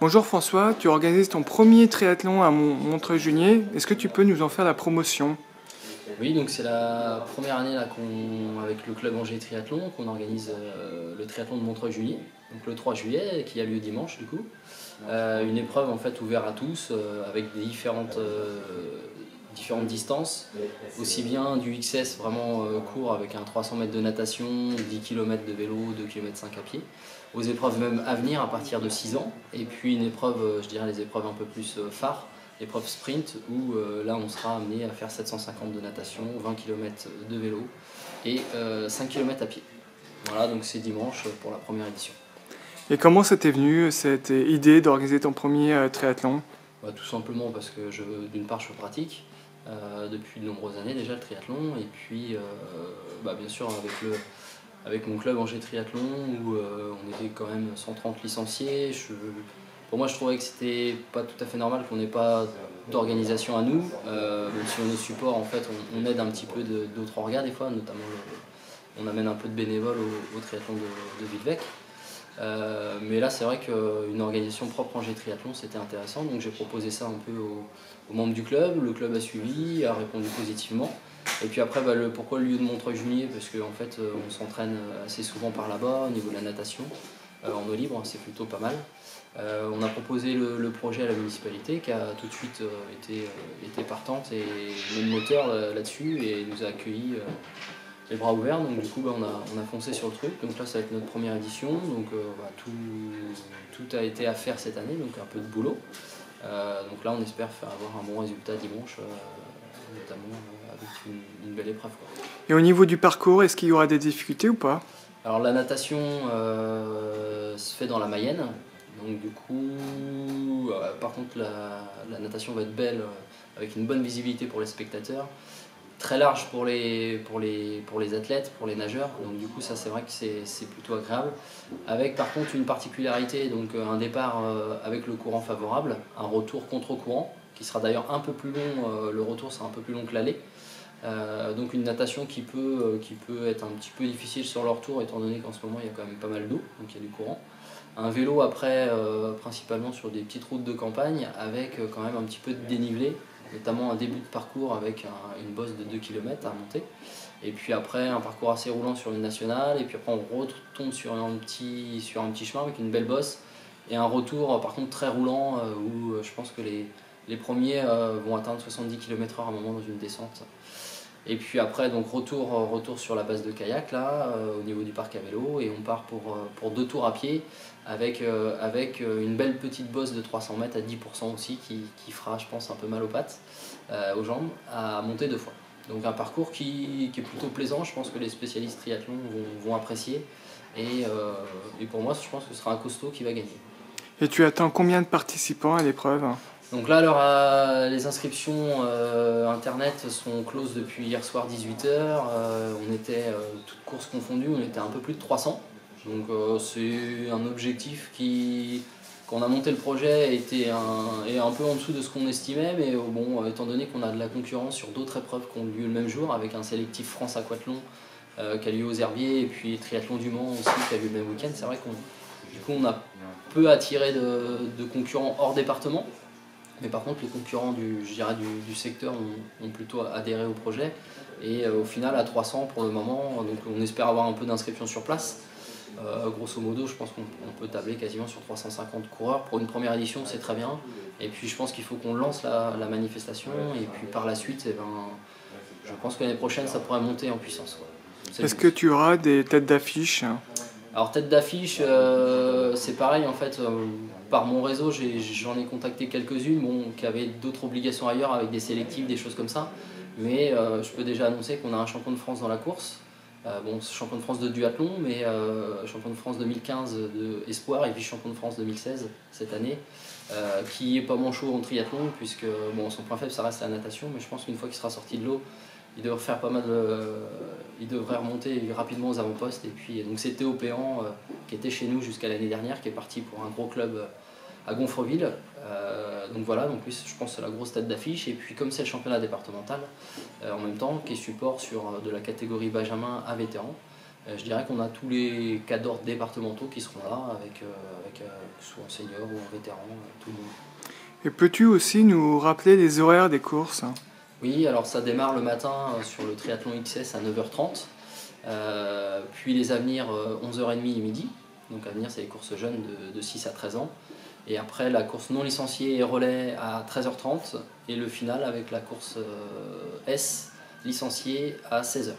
Bonjour François, tu organises ton premier triathlon à Montreuil-Juigné. Est-ce que tu peux nous en faire la promotion? Oui, donc c'est la première année là, avec le club Angers Triathlon qu'on organise le triathlon de Montreuil-Juigné, donc le 3 juillet, qui a lieu dimanche du coup. Une épreuve en fait ouverte à tous avec des différentes distances, aussi bien du XS vraiment court avec un 300 mètres de natation, 10 km de vélo, 2 km 5 à pied, aux épreuves même à venir à partir de 6 ans, et puis une épreuve, je dirais les épreuves un peu plus phares, l'épreuve sprint où là on sera amené à faire 750 de natation, 20 km de vélo et 5 km à pied. Voilà, donc c'est dimanche pour la première édition. Et comment ça t'est venu, cette idée d'organiser ton premier triathlon? Tout simplement parce que d'une part je pratique depuis de nombreuses années déjà le triathlon, et puis bien sûr avec mon club Angers Triathlon où on était quand même 130 licenciés. Pour moi je trouvais que c'était pas tout à fait normal qu'on n'ait pas d'organisation à nous, même si on est support en fait on aide un petit peu d'autres orgas des fois, notamment on amène un peu de bénévoles au triathlon de Villevêque. Mais là c'est vrai qu'une organisation propre Angers Triathlon c'était intéressant, donc j'ai proposé ça un peu aux membres du club, le club a suivi, a répondu positivement. Et puis après pourquoi le lieu de Montreuil-Juigné, parce qu'en fait on s'entraîne assez souvent par là-bas au niveau de la natation, en eau libre, c'est plutôt pas mal. On a proposé le projet à la municipalité qui a tout de suite été partante et mis le moteur là-dessus et nous a accueillis les bras ouverts, donc du coup on a foncé sur le truc. Donc là ça va être notre première édition, donc tout a été à faire cette année, donc un peu de boulot. Donc là on espère avoir un bon résultat dimanche, notamment avec une belle épreuve, quoi. Et au niveau du parcours, est-ce qu'il y aura des difficultés ou pas? Alors la natation se fait dans la Mayenne, donc du coup par contre la natation va être belle, avec une bonne visibilité pour les spectateurs, très large pour les athlètes, pour les nageurs, donc du coup ça c'est vrai que c'est plutôt agréable, avec par contre une particularité, donc un départ avec le courant favorable, un retour contre-courant qui sera d'ailleurs un peu plus long, le retour sera un peu plus long que l'aller. Donc une natation qui peut être un petit peu difficile sur le retour, étant donné qu'en ce moment il y a quand même pas mal d'eau, donc il y a du courant. Un vélo après, principalement sur des petites routes de campagne, avec quand même un petit peu de dénivelé, notamment un début de parcours avec une bosse de 2 km à monter. Et puis après un parcours assez roulant sur une nationale, et puis après on retombe sur un petit chemin avec une belle bosse, et un retour par contre très roulant, où je pense que les premiers vont atteindre 70 km/h à un moment dans une descente. Et puis après, donc retour sur la base de kayak là, au niveau du parc à vélo, et on part pour 2 tours à pied avec une belle petite bosse de 300 mètres à 10% aussi qui fera, je pense, un peu mal aux pattes, aux jambes, à monter 2 fois. Donc un parcours qui est plutôt plaisant, je pense que les spécialistes triathlon vont apprécier, et pour moi je pense que ce sera un costaud qui va gagner. Et tu attends combien de participants à l'épreuve? Donc là, alors, les inscriptions internet sont closes depuis hier soir 18h. On était, toutes courses confondues, on était un peu plus de 300. Donc c'est un objectif quand on a monté le projet, est un peu en dessous de ce qu'on estimait, mais bon, étant donné qu'on a de la concurrence sur d'autres épreuves qui ont lieu le même jour, avec un sélectif France Aquathlon qui a lieu aux Herbiers, et puis Triathlon du Mans aussi qui a lieu le même week-end, c'est vrai qu'on a peu attiré de concurrents hors département. Mais par contre, les concurrents du secteur ont plutôt adhéré au projet. Et au final, à 300 pour le moment, donc on espère avoir un peu d'inscription sur place. Grosso modo, je pense qu'on peut tabler quasiment sur 350 coureurs. Pour une première édition, c'est très bien. Et puis je pense qu'il faut qu'on lance la manifestation. Et puis par la suite, je pense que l'année prochaine, ça pourrait monter en puissance, quoi. Est-ce que tu auras des têtes d'affiche? Alors tête d'affiche, c'est pareil en fait, par mon réseau j'en ai contacté quelques-unes qui avaient d'autres obligations ailleurs avec des sélectifs, des choses comme ça, mais je peux déjà annoncer qu'on a un champion de France dans la course, champion de France de duathlon, mais champion de France 2015 de espoir, et puis champion de France 2016 cette année, qui est pas manchot en triathlon, puisque son point faible ça reste la natation, mais je pense qu'une fois qu'il sera sorti de l'eau, il devrait faire pas mal il devrait remonter rapidement aux avant-postes. Et puis donc c'est Théo Péan qui était chez nous jusqu'à l'année dernière, qui est parti pour un gros club à Gonfreville. Donc voilà, donc lui je pense que c'est la grosse tête d'affiche. Et puis comme c'est le championnat départemental en même temps, qui est support sur de la catégorie Benjamin à vétéran, Je dirais qu'on a tous les cadres départementaux qui seront là, avec soit en senior ou en vétéran, tout le monde. Et peux-tu aussi nous rappeler les horaires des courses? Oui, alors ça démarre le matin sur le triathlon XS à 9h30, puis les avenirs 11h30 et midi. Donc avenir, c'est les courses jeunes de 6 à 13 ans. Et après la course non licenciée et relais à 13h30 et le final avec la course S licenciée à 16h.